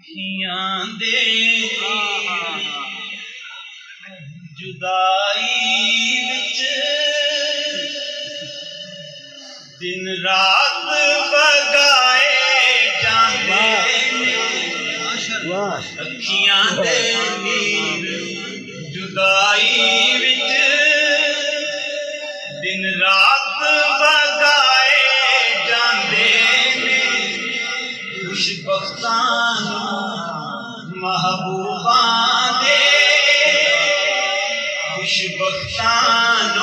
अखियां दे जुदाई विच दिन रात बगाए जांदे अखियां दे जुदाई विच दिन रात बगाए जांदे खुशबख्तां महबूबां दे खुशबख्तां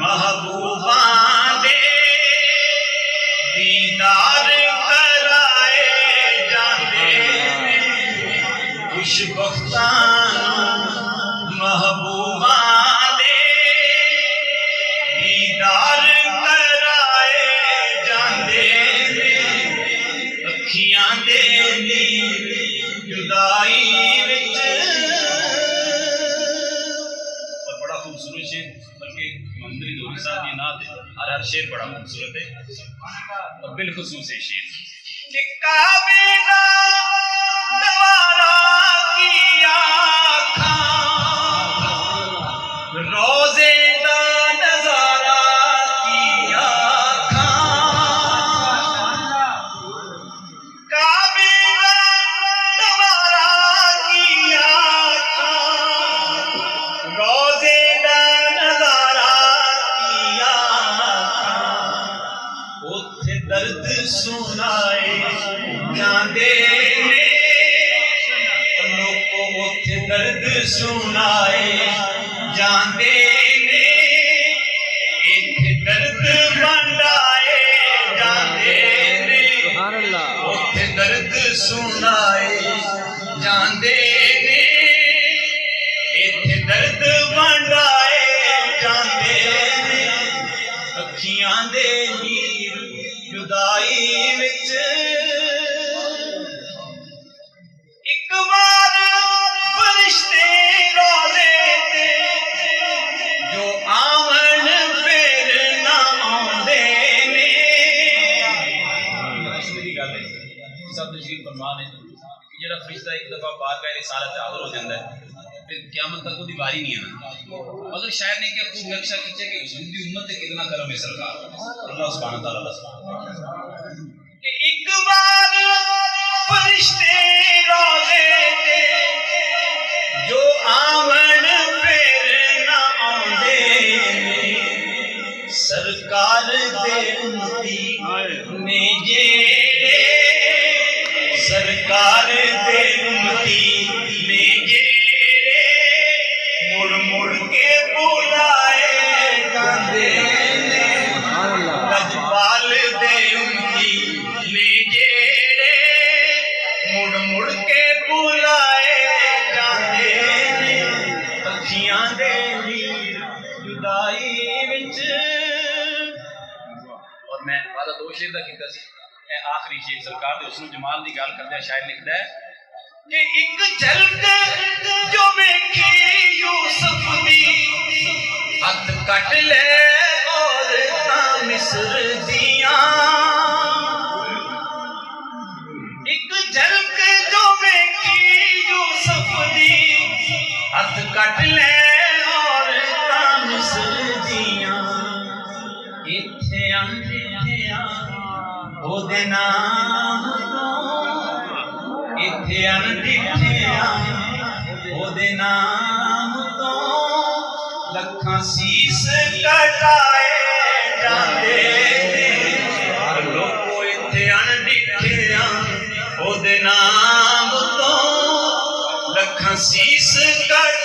महबूबां दे दीदार कराए जांदे खुशबख्तां महबूबां दे दीदार कराए जांदे अखियां दे जुदाई विच। और बड़ा खूबसूरत शेर, बल्कि मंदिर दौरी साहब की नात हर शेर बड़ा खूबसूरत है और बिलखुसूस है शेर। काबे दा दवारा की आँखां रोज़े दा नज़ारा की आँखां काबे दा दवारा की आँखां रोज़े दा नज़ारा की आँखां उत्थे दर्द सुनाए जांदे लोगों उत्थे दर्द सुनाए जांदे इत्थे दर्द बंडाए जांदे उत्थे दर्द सुनाए जांदे इत्थे दर्द बंडाए जांदे अखियां दे नीर जुदाई विच। एक बार फरिश्ते रोज़े ते जो आवन फिर ना आउंदे ने मेरी गल है सब तशरीफ फरमा ने जेड़ा फरिश्ता एक दफा बारगाह रिसालत हाज़िर हो जाता है फिर क़यामत तक उसकी बारी नहीं आना। मगर शायर ने क्या खूब नक्शा खींचा कि हुजूर दी उम्मत पे कितना करम है सरकार अल्लाह सुब्हानहू व तआला कि एक बार फरिश्ते रोज़े ते जो आवन फिर ना आउंदे सरकार दे उम्मती ने जेड़े सरकार दे उम्मती ने जेड़े मुड़ मुड़ के बुलाए जांदे लजपाल दे उम्मती ने जेड़े मुड़ मुड़ के बुलाए जांदे अखियां दे नीर जुदाई विच। और मैं वादा दो शेर दा कीता सी आखिरी शेर सरकार दे हुस्न जमाल दी गल करदे शायर लिखदा है कि एक झलक जो वेखी यूसुफ दी हथ कट ले और मिस्र दियां एक झलक जो वेखी यूसुफ दी हथ कट ले और मिस्र दियां इत्थे अंधिया ओदे नाम इत्थे अनडिठिया ओदे नाम तो लखां सीस कटाए जांदे लोगों इत्थे अनडिठिया ओदे नाम तो लखां सीस कटाए